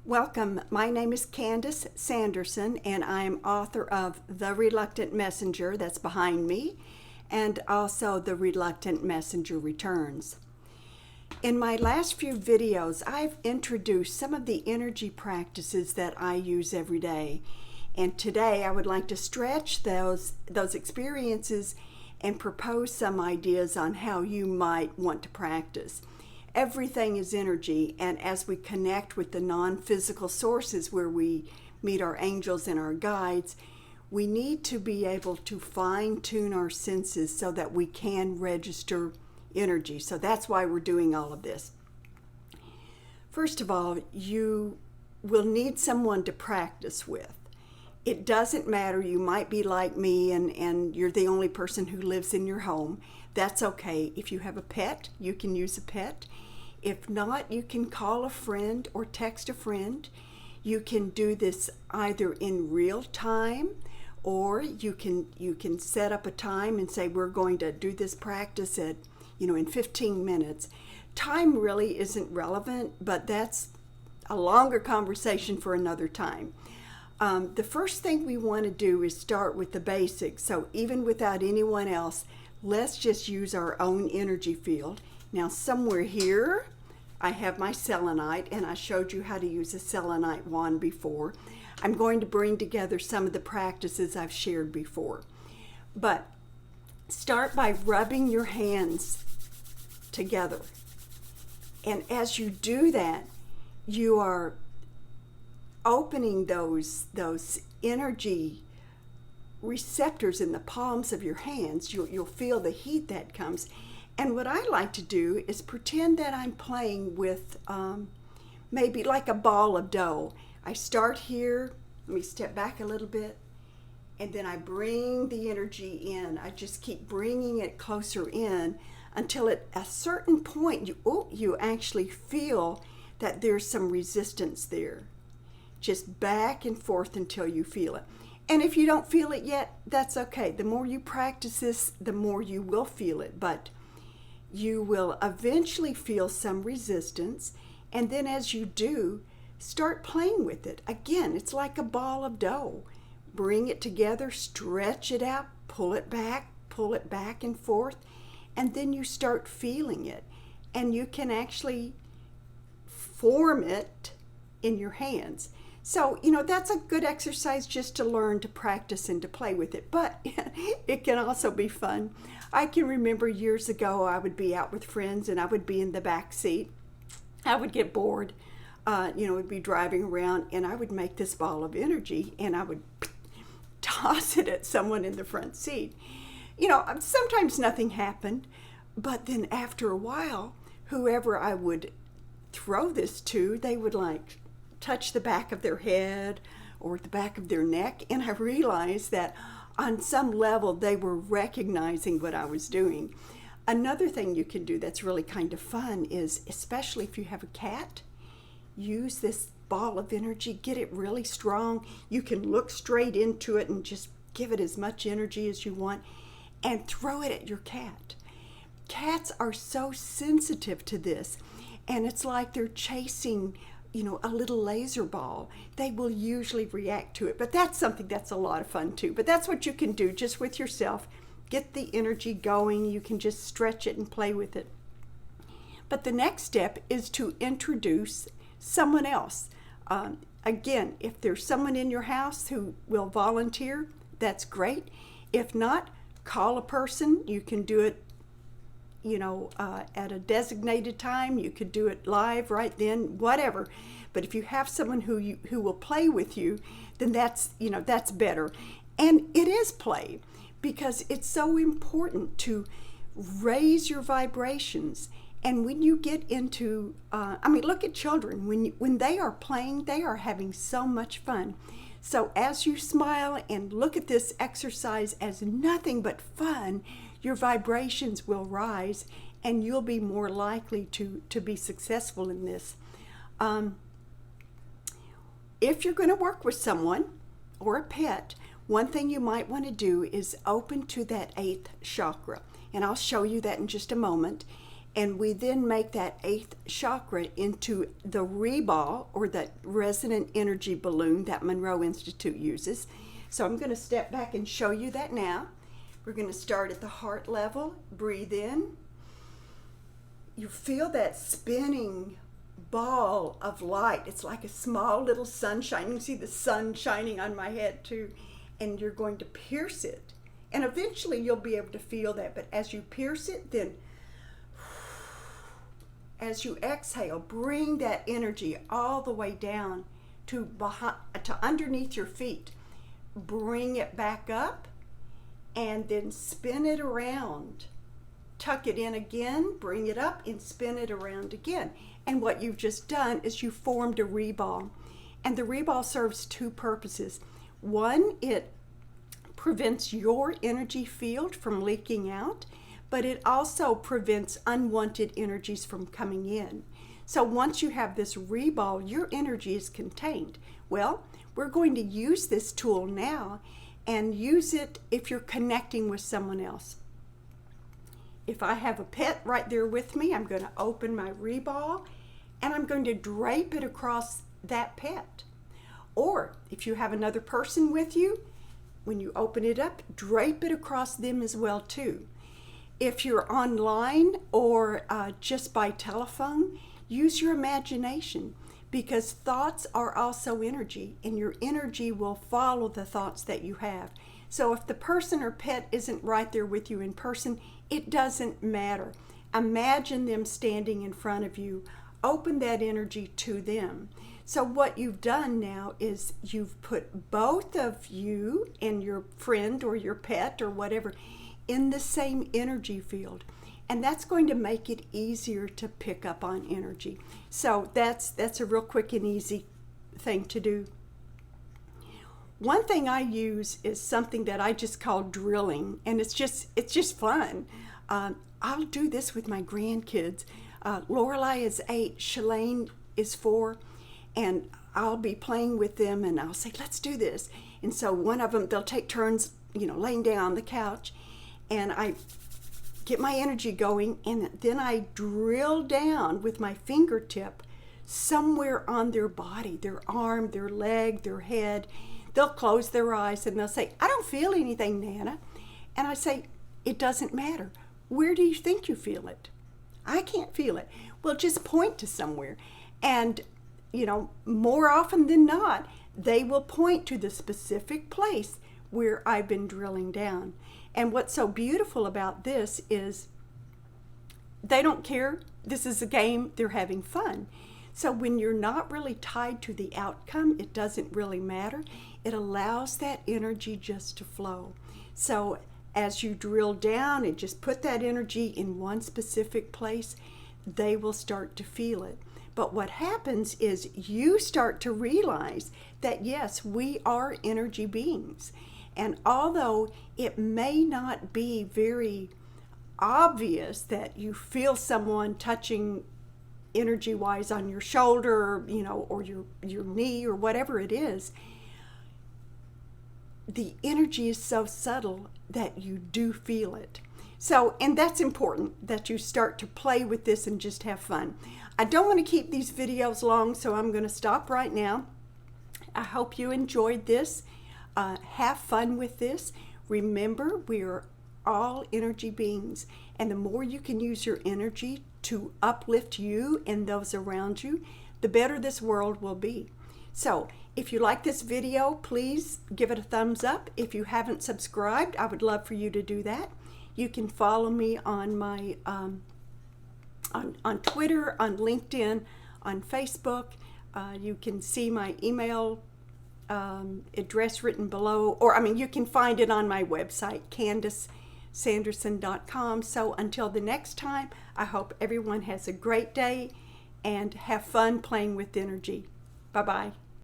Welcome. My name is Candice Sanderson, and I am author of The Reluctant Messenger, that's behind me, and also The Reluctant Messenger Returns. In my last few videos, I've introduced some of the energy practices that I use every day. And today I would like to stretch those experiences and propose some ideas on how you might want to practice. Everything is energy, and as we connect with the non-physical sources where we meet our angels and our guides, we need to be able to fine-tune our senses so that we can register energy. So that's why we're doing all of this. First of all, you will need someone to practice with. It doesn't matter, you might be like me and you're the only person who lives in your home. That's okay. If you have a pet, you can use a pet. If not, you can call a friend or text a friend. You can do this either in real time, or you can set up a time and say, we're going to do this practice at, in 15 minutes. Time really isn't relevant, but that's a longer conversation for another time. The first thing we want to do is start with the basics. So even without anyone else, let's just use our own energy field. Now somewhere here, I have my selenite, and I showed you how to use a selenite wand before. I'm going to bring together some of the practices I've shared before. But start by rubbing your hands together. And as you do that, you are opening those energy receptors in the palms of your hands. You'll feel the heat that comes. And what I like to do is pretend that I'm playing with maybe like a ball of dough. I start here, let me step back a little bit, and then I bring the energy in. I just keep bringing it closer in until at a certain point you actually feel that there's some resistance there. Just back and forth until you feel it. And if you don't feel it yet, that's okay. The more you practice this, the more you will feel it. But you will eventually feel some resistance. And then as you do, start playing with it. Again, it's like a ball of dough. Bring it together, stretch it out, pull it back and forth. And then you start feeling it. And you can actually form it in your hands. So, that's a good exercise just to learn to practice and to play with it. But it can also be fun. I can remember years ago, I would be out with friends and I would be in the back seat. I would get bored, would be driving around, and I would make this ball of energy and I would toss it at someone in the front seat. Sometimes nothing happened, but then after a while, whoever I would throw this to, they would touch the back of their head or the back of their neck, and I realized that on some level they were recognizing what I was doing. Another thing you can do that's really kind of fun is, especially if you have a cat, use this ball of energy, get it really strong. You can look straight into it and just give it as much energy as you want and throw it at your cat. Cats are so sensitive to this, and it's like they're chasing a little laser ball. They will usually react to it, but that's something that's a lot of fun too. But that's what you can do just with yourself. Get the energy going. You can just stretch it and play with it. But the next step is to introduce someone else. Again, if there's someone in your house who will volunteer, that's great. If not, call a person. You can do it at a designated time. You could do it live right then, whatever. But if you have someone who will play with you, then that's better. And it is play, because it's so important to raise your vibrations. And when you get into, look at children. When they are playing, they are having so much fun. So as you smile and look at this exercise as nothing but fun, your vibrations will rise and you'll be more likely to be successful in this. If you're going to work with someone or a pet, one thing you might want to do is open to that 8th chakra. And I'll show you that in just a moment. And we then make that 8th chakra into the reball, or that resonant energy balloon that Monroe Institute uses. So I'm going to step back and show you that now. We're going to start at the heart level. Breathe in. You feel that spinning ball of light. It's like a small little sunshine. You can see the sun shining on my head too. And you're going to pierce it. And eventually you'll be able to feel that. But as you pierce it, then as you exhale, bring that energy all the way down to underneath your feet. Bring it back up and then spin it around. Tuck it in again, bring it up and spin it around again. And what you've just done is you formed a reball. And the reball serves two purposes. One, it prevents your energy field from leaking out, but it also prevents unwanted energies from coming in. So once you have this reball, your energy is contained. Well, we're going to use this tool now and use it if you're connecting with someone else. If I have a pet right there with me, I'm going to open my reball and I'm going to drape it across that pet. Or if you have another person with you, when you open it up, drape it across them as well too. If you're online or just by telephone, use your imagination, because thoughts are also energy, and your energy will follow the thoughts that you have. So if the person or pet isn't right there with you in person, it doesn't matter. Imagine them standing in front of you. Open that energy to them. So what you've done now is you've put both of you and your friend or your pet or whatever in the same energy field. And that's going to make it easier to pick up on energy. So that's a real quick and easy thing to do. One thing I use is something that I just call drilling, and it's just fun. I'll do this with my grandkids. Lorelei is 8, Shalane is 4, and I'll be playing with them, and I'll say, let's do this. And so one of them, they'll take turns, laying down on the couch, and I get my energy going, and then I drill down with my fingertip somewhere on their body, their arm, their leg, their head. They'll close their eyes and they'll say, I don't feel anything, Nana. And I say, it doesn't matter. Where do you think you feel it? I can't feel it. Well, just point to somewhere. And, more often than not, they will point to the specific place where I've been drilling down. And what's so beautiful about this is they don't care. This is a game. They're having fun. So when you're not really tied to the outcome, it doesn't really matter. It allows that energy just to flow. So as you drill down and just put that energy in one specific place, they will start to feel it. But what happens is you start to realize that, yes, we are energy beings. And although it may not be very obvious that you feel someone touching energy-wise on your shoulder, or your knee or whatever it is, the energy is so subtle that you do feel it. So, and that's important, that you start to play with this and just have fun. I don't want to keep these videos long, so I'm going to stop right now. I hope you enjoyed this. Have fun with this. Remember, we are all energy beings, and the more you can use your energy to uplift you and those around you, the better this world will be. So if you like this video, please give it a thumbs up. If you haven't subscribed, I would love for you to do that. You can follow me on my on Twitter, on LinkedIn, on Facebook. You can see my email address written below, or you can find it on my website, CandiceSanderson.com. So until the next time, I hope everyone has a great day and have fun playing with energy. Bye-bye.